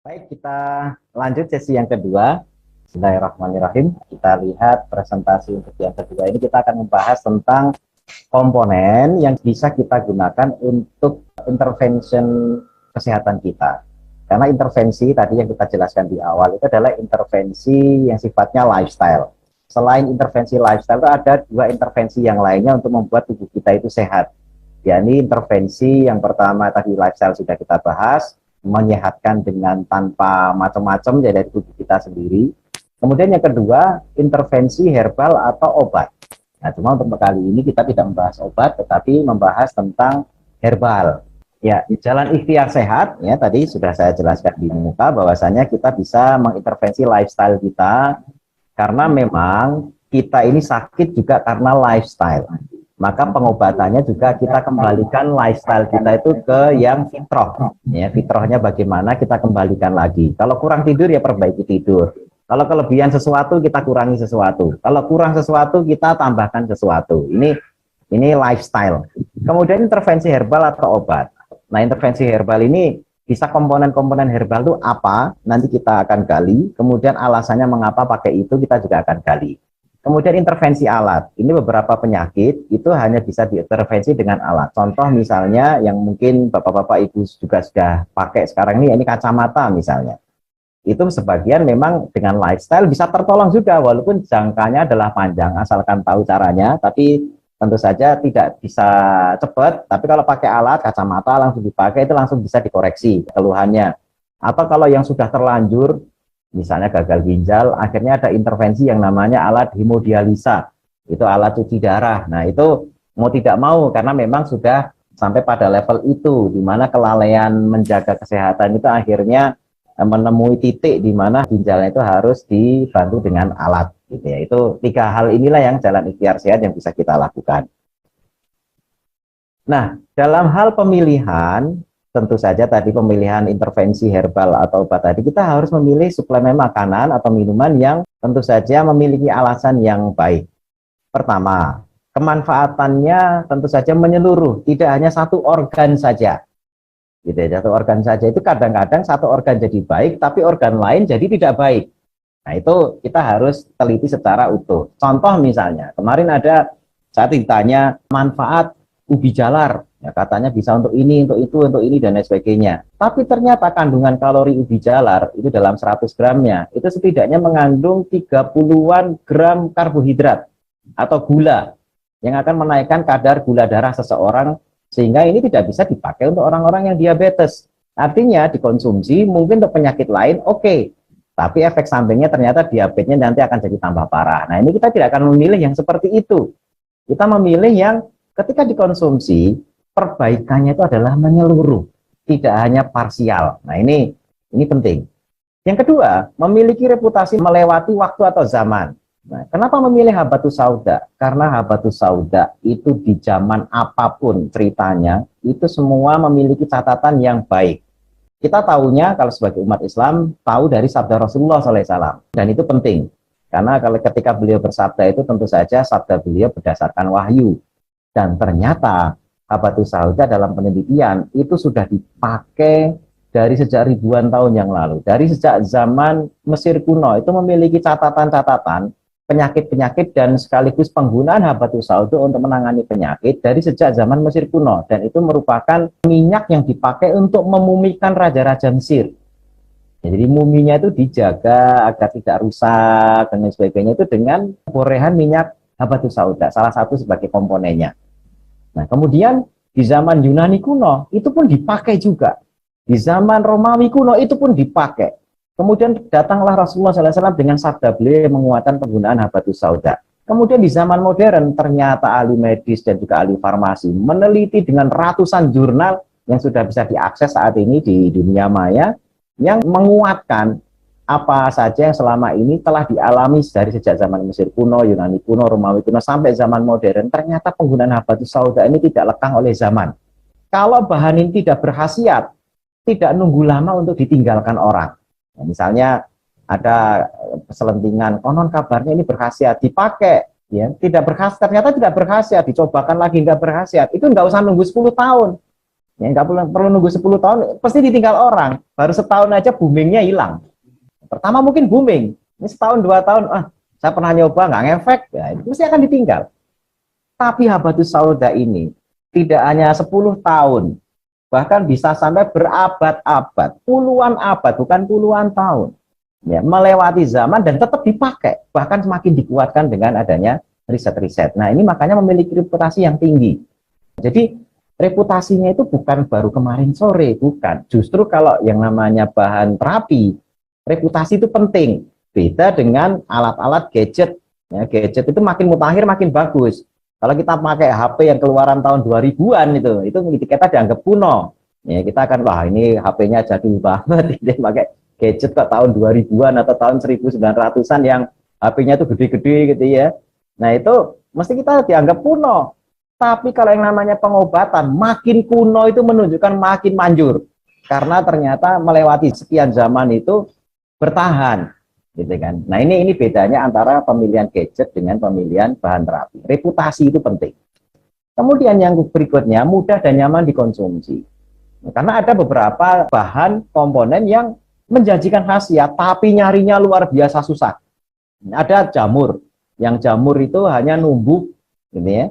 Baik, kita lanjut sesi yang kedua. Bismillahirrahmanirrahim. Kita lihat presentasi untuk yang kedua ini, kita akan membahas tentang komponen yang bisa kita gunakan untuk intervention kesehatan kita. Karena intervensi tadi yang kita jelaskan di awal itu adalah intervensi yang sifatnya lifestyle. Selain intervensi lifestyle itu ada dua intervensi yang lainnya untuk membuat tubuh kita itu sehat. Yakni intervensi yang pertama tadi lifestyle sudah kita bahas, menyehatkan dengan tanpa macam-macam ya dari tubuh kita sendiri. Kemudian yang kedua, intervensi herbal atau obat. Nah, cuma untuk kali ini kita tidak membahas obat, tetapi membahas tentang herbal. Ya, jalan ikhtiar sehat, ya tadi sudah saya jelaskan di muka bahwasanya kita bisa mengintervensi lifestyle kita, karena memang kita ini sakit juga karena lifestyle. Maka pengobatannya juga kita kembalikan lifestyle kita itu ke yang fitrah. Ya, fitrahnya bagaimana kita kembalikan lagi. Kalau kurang tidur ya perbaiki tidur. Kalau kelebihan sesuatu kita kurangi sesuatu. Kalau kurang sesuatu kita tambahkan sesuatu. Ini lifestyle. Kemudian intervensi herbal atau obat. Nah, intervensi herbal ini bisa komponen-komponen herbal itu apa? Nanti kita akan gali. Kemudian alasannya mengapa pakai itu kita juga akan gali. Kemudian intervensi alat, ini beberapa penyakit itu hanya bisa diintervensi dengan alat. Contoh misalnya yang mungkin bapak-bapak ibu juga sudah pakai sekarang ini kacamata misalnya. Itu sebagian memang dengan lifestyle bisa tertolong juga, walaupun jangkanya adalah panjang, asalkan tahu caranya, tapi tentu saja tidak bisa cepat. Tapi kalau pakai alat, kacamata langsung dipakai, itu langsung bisa dikoreksi keluhannya. Atau kalau yang sudah terlanjur, misalnya gagal ginjal, akhirnya ada intervensi yang namanya alat hemodialisa. Itu alat cuci darah. Nah, itu mau tidak mau karena memang sudah sampai pada level itu, di mana kelalaian menjaga kesehatan itu akhirnya menemui titik di mana ginjalnya itu harus dibantu dengan alat. Gitu ya. Itu tiga hal inilah yang jalan ikhtiar sehat yang bisa kita lakukan. Nah, dalam hal pemilihan, tentu saja tadi pemilihan intervensi herbal atau obat tadi, kita harus memilih suplemen makanan atau minuman yang tentu saja memiliki alasan yang baik. Pertama, kemanfaatannya tentu saja menyeluruh, tidak hanya satu organ saja. Gitu ya, satu organ saja itu kadang-kadang satu organ jadi baik, tapi organ lain jadi tidak baik. Nah, itu kita harus teliti secara utuh. Contoh misalnya, kemarin ada saya ditanya manfaat ubi jalar. Ya, katanya bisa untuk ini, untuk ini, dan lain sebagainya. Tapi ternyata kandungan kalori ubi jalar itu dalam 100 gramnya, itu setidaknya mengandung 30-an gram karbohidrat atau gula yang akan menaikkan kadar gula darah seseorang, sehingga ini tidak bisa dipakai untuk orang-orang yang diabetes. Artinya dikonsumsi mungkin untuk penyakit lain, oke. Tapi efek sampingnya ternyata diabetesnya nanti akan jadi tambah parah. Nah, ini kita tidak akan memilih yang seperti itu. Kita memilih yang ketika dikonsumsi, perbaikannya itu adalah menyeluruh, tidak hanya parsial. Nah, ini penting. Yang kedua, memiliki reputasi melewati waktu atau zaman. Nah, kenapa memilih habatus sauda? Karena habatus sauda itu di zaman apapun ceritanya, itu semua memiliki catatan yang baik. Kita tahunya kalau sebagai umat Islam, tahu dari sabda Rasulullah SAW. Dan itu penting. Karena kalau ketika beliau bersabda itu tentu saja sabda beliau berdasarkan wahyu. Dan ternyata habatus sauda dalam penelitian itu sudah dipakai dari sejak ribuan tahun yang lalu. Dari sejak zaman Mesir kuno itu memiliki catatan-catatan penyakit-penyakit dan sekaligus penggunaan habatus sauda untuk menangani penyakit dari sejak zaman Mesir kuno. Dan itu merupakan minyak yang dipakai untuk memumikan raja-raja Mesir. Jadi muminya itu dijaga agar tidak rusak dan lain sebagainya itu dengan borehan minyak habatus sauda, salah satu sebagai komponennya. Nah, kemudian di zaman Yunani kuno itu pun dipakai juga. Di zaman Romawi kuno itu pun dipakai. Kemudian datanglah Rasulullah SAW dengan sabda beliau yang menguatkan penggunaan habatus sauda. Kemudian di zaman modern ternyata ahli medis dan juga ahli farmasi meneliti dengan ratusan jurnal yang sudah bisa diakses saat ini di dunia maya yang menguatkan apa saja yang selama ini telah dialami dari sejak zaman Mesir kuno, Yunani kuno, Romawi kuno, sampai zaman modern. Ternyata penggunaan habatus sauda ini tidak lekang oleh zaman. Kalau bahan ini tidak berkhasiat, tidak nunggu lama untuk ditinggalkan orang. Nah, misalnya ada selentingan, konon kabarnya ini berkhasiat, dipakai, ya tidak berkhasiat, ternyata tidak berkhasiat, dicobakan lagi nggak berkhasiat, itu nggak usah nunggu 10 tahun. Ya, nggak perlu nunggu 10 tahun, pasti ditinggal orang. Baru setahun aja boomingnya hilang. Pertama mungkin booming, ini setahun 2 tahun, saya pernah nyoba nggak ngefek, ya itu mesti akan ditinggal. Tapi habatus sauda ini tidak hanya 10 tahun, bahkan bisa sampai berabad-abad, puluhan abad, bukan puluhan tahun. Ya, melewati zaman dan tetap dipakai, bahkan semakin dikuatkan dengan adanya riset-riset. Nah, ini makanya memiliki reputasi yang tinggi. Jadi, reputasinya itu bukan baru kemarin sore, bukan. Justru kalau yang namanya bahan terapi, reputasi itu penting. Beda dengan alat-alat gadget. Ya, gadget itu makin mutakhir makin bagus. Kalau kita pakai HP yang keluaran tahun 2000-an itu kita dianggap kuno. Ya, kita akan, wah ini HP-nya jadul banget, ini pakai gadget kok tahun 2000-an atau tahun 1900-an yang HP-nya itu gede-gede gitu ya. Nah, itu mesti kita dianggap kuno. Tapi kalau yang namanya pengobatan, makin kuno itu menunjukkan makin manjur. Karena ternyata melewati sekian zaman itu bertahan. Gitu kan. Nah, ini bedanya antara pemilihan gadget dengan pemilihan bahan terapi. Reputasi itu penting. Kemudian yang berikutnya, mudah dan nyaman dikonsumsi. Karena ada beberapa bahan komponen yang menjanjikan khasiat, tapi nyarinya luar biasa susah. Ada jamur, yang jamur itu hanya numbuk, gitu ya.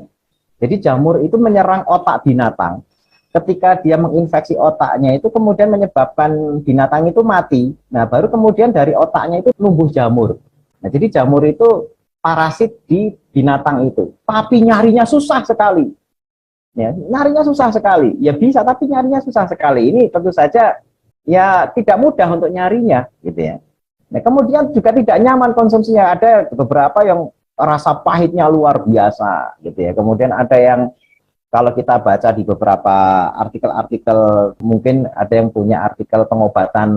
Jadi jamur itu menyerang otak binatang. Ketika dia menginfeksi otaknya itu kemudian menyebabkan binatang itu mati. Nah, baru kemudian dari otaknya itu numbuh jamur. Nah, jadi jamur itu parasit di binatang itu, tapi nyarinya susah sekali. Ya, nyarinya susah sekali. Ya bisa, tapi nyarinya susah sekali. Ini tentu saja ya tidak mudah untuk nyarinya gitu ya. Nah, kemudian juga tidak nyaman konsumsinya. Ada beberapa yang rasa pahitnya luar biasa gitu ya. Kemudian ada yang kalau kita baca di beberapa artikel-artikel, mungkin ada yang punya artikel pengobatan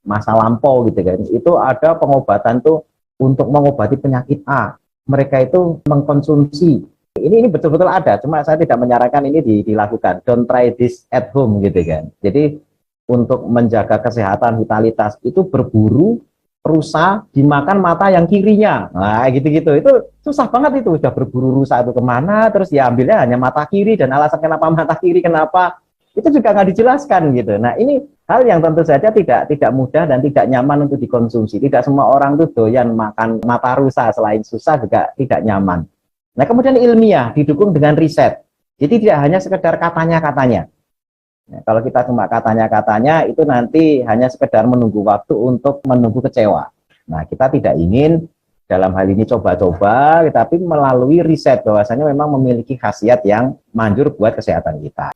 masa lampau gitu kan. Itu ada pengobatan tuh untuk mengobati penyakit A. Mereka itu mengkonsumsi. Ini betul-betul ada, cuma saya tidak menyarankan ini dilakukan. Don't try this at home gitu kan. Jadi untuk menjaga kesehatan vitalitas itu berburu rusa dimakan mata yang kirinya. Nah, gitu-gitu. Itu susah banget itu. Sudah berburu rusa itu kemana, terus ya ambilnya hanya mata kiri, dan alasan kenapa mata kiri, kenapa, itu juga nggak dijelaskan gitu. Nah, ini hal yang tentu saja tidak mudah dan tidak nyaman untuk dikonsumsi. Tidak semua orang tuh doyan makan mata rusa, selain susah juga tidak nyaman. Nah, kemudian ilmiah didukung dengan riset. Jadi tidak hanya sekedar katanya-katanya. Nah, kalau kita cuma katanya-katanya itu nanti hanya sekedar menunggu waktu untuk menunggu kecewa. Nah, kita tidak ingin dalam hal ini coba-coba, tapi melalui riset bahwasanya memang memiliki khasiat yang manjur buat kesehatan kita.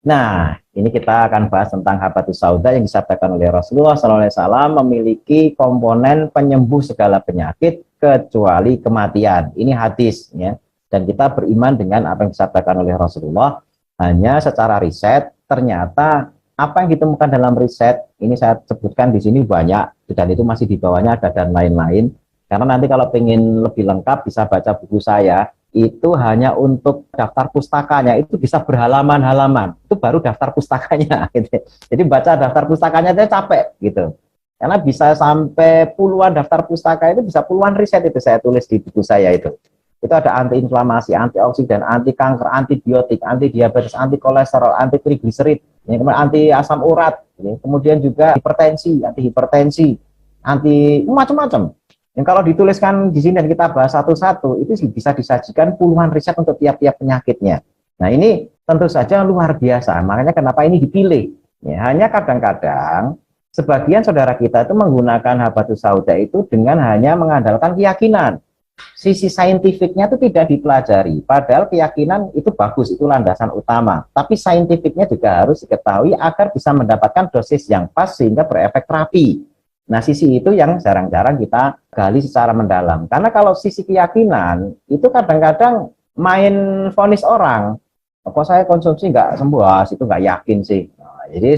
Nah, ini kita akan bahas tentang habatus sauda yang disabdakan oleh Rasulullah SAW memiliki komponen penyembuh segala penyakit kecuali kematian. Ini hadis ya. Dan kita beriman dengan apa yang disabdakan oleh Rasulullah. Hanya secara riset ternyata apa yang ditemukan dalam riset ini saya sebutkan di sini banyak, dan itu masih di bawahnya ada dan lain-lain. Karena nanti kalau pengen lebih lengkap bisa baca buku saya. Itu hanya untuk daftar pustakanya, itu bisa berhalaman-halaman, itu baru daftar pustakanya gitu. Jadi baca daftar pustakanya itu capek gitu, karena bisa sampai puluhan daftar pustaka, itu bisa puluhan riset itu saya tulis di buku saya itu ada anti-inflamasi, antioksidan, anti kanker, antibiotik, anti diabetes, anti kolesterol, anti trigliserid, anti asam urat, kemudian juga hipertensi, anti hipertensi, anti macam-macam. Yang kalau dituliskan di sini dan kita bahas satu-satu, itu bisa disajikan puluhan riset untuk tiap-tiap penyakitnya. Nah, ini tentu saja luar biasa. Makanya kenapa ini dipilih. Ya, hanya kadang-kadang sebagian saudara kita itu menggunakan habatus sauda itu dengan hanya mengandalkan keyakinan. Sisi saintifiknya itu tidak dipelajari. Padahal keyakinan itu bagus, itu landasan utama. Tapi saintifiknya juga harus diketahui agar bisa mendapatkan dosis yang pas sehingga berefek terapi. Nah, sisi itu yang jarang-jarang kita gali secara mendalam. Karena kalau sisi keyakinan, itu kadang-kadang main vonis orang. Kok saya konsumsi nggak sembuh, itu nggak yakin sih. Nah, jadi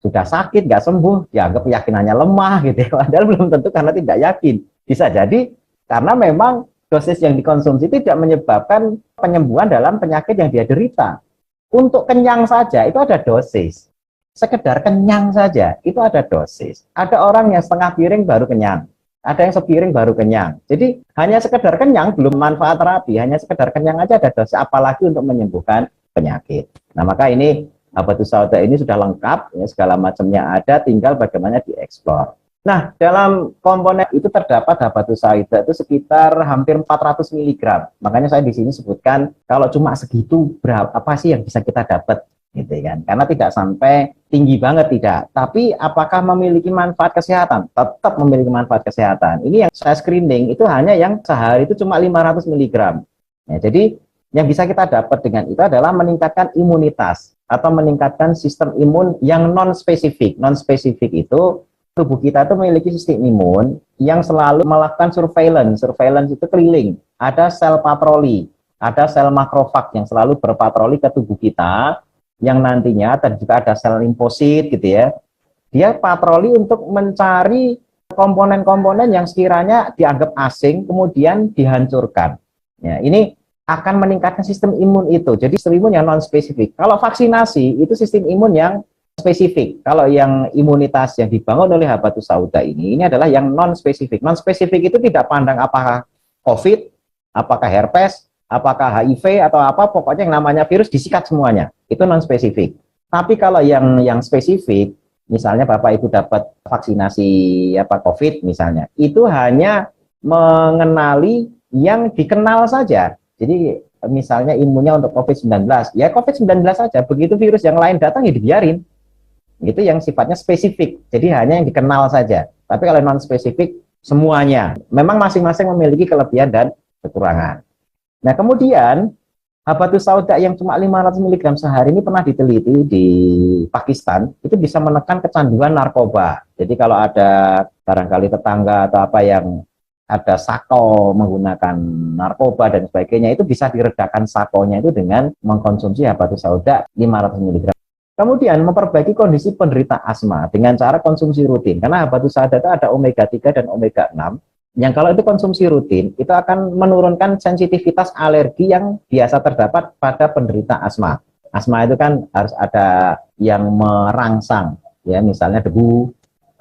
sudah sakit, nggak sembuh, dianggap keyakinannya lemah gitu. Padahal belum tentu karena tidak yakin. Bisa jadi karena memang dosis yang dikonsumsi tidak menyebabkan penyembuhan dalam penyakit yang dia derita. Untuk kenyang saja, itu ada dosis. Sekedar kenyang saja itu ada dosis. Ada orang yang setengah piring baru kenyang, ada yang sepiring baru kenyang. Jadi hanya sekedar kenyang belum manfaat terapi, hanya sekedar kenyang aja ada dosis, apalagi untuk menyembuhkan penyakit. Nah, maka ini habatus sauda ini sudah lengkap, ya, segala macamnya ada, tinggal bagaimana dieksplor. Nah, dalam komponen itu terdapat habatus sauda itu sekitar hampir 400 mg. Makanya saya di sini sebutkan kalau cuma segitu berapa apa sih yang bisa kita dapat, gitu kan? Karena tidak sampai tinggi banget, tidak. Tapi apakah memiliki manfaat kesehatan? Tetap memiliki manfaat kesehatan. Ini yang saya screening itu hanya yang sehari itu cuma 500 mg. Ya, jadi yang bisa kita dapat dengan itu adalah meningkatkan imunitas atau meningkatkan sistem imun yang non-spesifik. Non-spesifik itu tubuh kita itu memiliki sistem imun yang selalu melakukan surveillance. Surveillance itu keliling. Ada sel patroli, ada sel makrofag yang selalu berpatroli ke tubuh kita, yang nantinya dan juga ada sel limfosit gitu ya. Dia patroli untuk mencari komponen-komponen yang sekiranya dianggap asing kemudian dihancurkan. Ya, ini akan meningkatkan sistem imun itu. Jadi sistem imun yang non-spesifik. Kalau vaksinasi itu sistem imun yang spesifik. Kalau yang imunitas yang dibangun oleh habatus sauda ini adalah yang non-spesifik. Non-spesifik itu tidak pandang apakah COVID, apakah herpes, apakah HIV atau apa, pokoknya yang namanya virus disikat semuanya. Itu non-spesifik. Tapi kalau yang spesifik, misalnya Bapak Ibu dapat vaksinasi COVID misalnya, itu hanya mengenali yang dikenal saja. Jadi misalnya imunnya untuk COVID-19, ya COVID-19 saja, begitu virus yang lain datang ya dibiarin. Itu yang sifatnya spesifik, jadi hanya yang dikenal saja. Tapi kalau non-spesifik, semuanya. Memang masing-masing memiliki kelebihan dan kekurangan. Nah kemudian, habatus sauda yang cuma 500 mg sehari ini pernah diteliti di Pakistan, itu bisa menekan kecanduan narkoba. Jadi kalau ada barangkali tetangga atau apa yang ada sako menggunakan narkoba dan sebagainya, itu bisa diredakan sakonya itu dengan mengkonsumsi habatus sauda 500 mg. Kemudian memperbaiki kondisi penderita asma dengan cara konsumsi rutin. Karena habatus sauda itu ada omega 3 dan omega 6 yang kalau itu konsumsi rutin itu akan menurunkan sensitivitas alergi yang biasa terdapat pada penderita asma. Asma itu kan harus ada yang merangsang, ya misalnya debu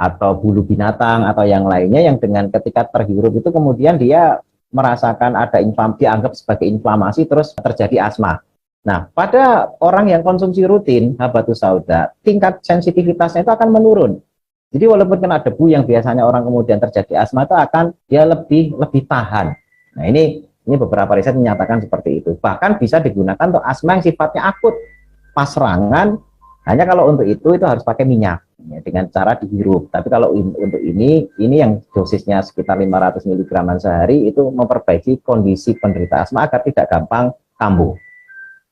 atau bulu binatang atau yang lainnya yang dengan ketika terhirup itu kemudian dia merasakan ada dianggap sebagai inflamasi terus terjadi asma. Nah, pada orang yang konsumsi rutin habatus sauda, tingkat sensitivitasnya itu akan menurun. Jadi walaupun kena debu yang biasanya orang kemudian terjadi asma itu akan dia lebih tahan. Nah, ini beberapa riset menyatakan seperti itu. Bahkan bisa digunakan untuk asma yang sifatnya akut. Pas serangan, hanya kalau untuk itu harus pakai minyak. Ya, dengan cara dihirup. Tapi kalau untuk ini yang dosisnya sekitar 500 mg sehari itu memperbaiki kondisi penderita asma agar tidak gampang kambuh.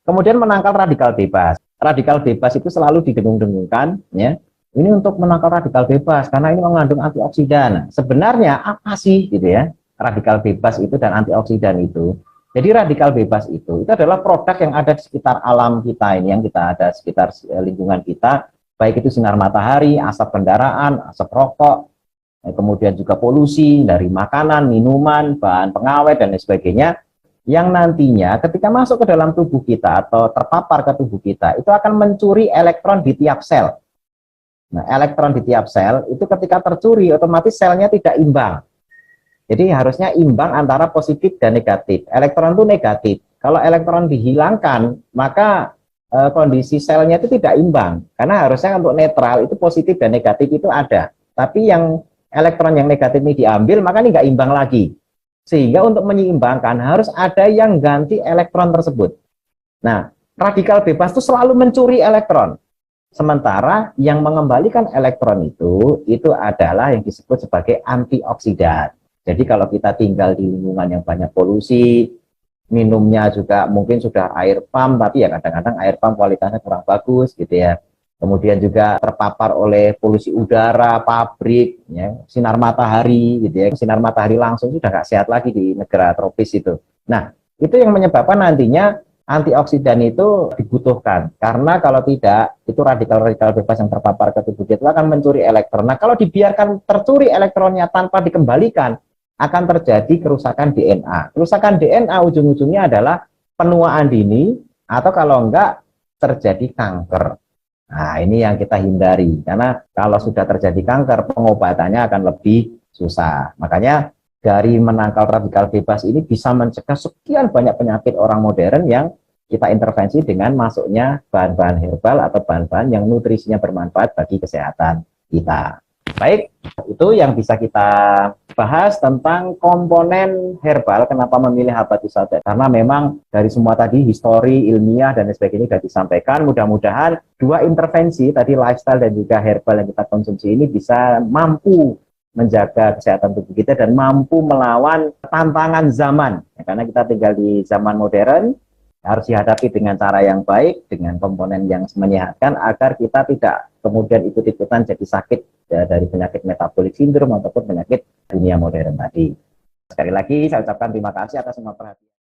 Kemudian menangkal radikal bebas. Radikal bebas itu selalu didengung-dengungkan, ya. Ini untuk menangkal radikal bebas karena ini mengandung antioksidan. Sebenarnya apa sih gitu ya? Radikal bebas itu dan antioksidan itu. Jadi radikal bebas itu adalah produk yang ada di sekitar alam kita ini, yang kita ada sekitar lingkungan kita. Baik itu sinar matahari, asap kendaraan, asap rokok, kemudian juga polusi dari makanan, minuman, bahan pengawet, dan lain sebagainya, yang nantinya ketika masuk ke dalam tubuh kita atau terpapar ke tubuh kita, itu akan mencuri elektron di tiap sel. Nah, elektron di tiap sel itu ketika tercuri, otomatis selnya tidak imbang. Jadi harusnya imbang antara positif dan negatif. Elektron itu negatif. Kalau elektron dihilangkan, maka kondisi selnya itu tidak imbang, karena harusnya untuk netral itu positif dan negatif itu ada, tapi yang elektron yang negatif ini diambil, maka ini nggak imbang lagi, sehingga untuk menyeimbangkan harus ada yang ganti elektron tersebut. Nah, radikal bebas itu selalu mencuri elektron, sementara yang mengembalikan elektron itu adalah yang disebut sebagai antioksidan. Jadi kalau kita tinggal di lingkungan yang banyak polusi, minumnya juga mungkin sudah air pump, tapi ya kadang-kadang air pump kualitasnya kurang bagus gitu ya. Kemudian juga terpapar oleh polusi udara, pabrik, ya, sinar matahari gitu ya. Sinar matahari langsung sudah nggak sehat lagi di negara tropis itu. Nah, itu yang menyebabkan nantinya antioksidan itu dibutuhkan. Karena kalau tidak, itu radikal-radikal bebas yang terpapar ke tubuh kita akan mencuri elektron. Nah, kalau dibiarkan tercuri elektronnya tanpa dikembalikan, akan terjadi kerusakan DNA. Kerusakan DNA ujung-ujungnya adalah penuaan dini atau kalau enggak terjadi kanker. Nah, ini yang kita hindari karena kalau sudah terjadi kanker, pengobatannya akan lebih susah. Makanya dari menangkal radikal bebas ini bisa mencegah sekian banyak penyakit orang modern yang kita intervensi dengan masuknya bahan-bahan herbal atau bahan-bahan yang nutrisinya bermanfaat bagi kesehatan kita. Baik, itu yang bisa kita bahas tentang komponen herbal. Kenapa memilih Habatus Sauda? Karena memang dari semua tadi histori, ilmiah, dan sebagainya sudah disampaikan. Mudah-mudahan dua intervensi tadi lifestyle dan juga herbal yang kita konsumsi ini bisa mampu menjaga kesehatan tubuh kita dan mampu melawan tantangan zaman. Ya, karena kita tinggal di zaman modern, harus dihadapi dengan cara yang baik, dengan komponen yang menyehatkan, agar kita tidak kemudian ikut-ikutan jadi sakit ya, dari penyakit metabolik sindrom ataupun penyakit dunia modern tadi. Sekali lagi saya ucapkan terima kasih atas semua perhatian.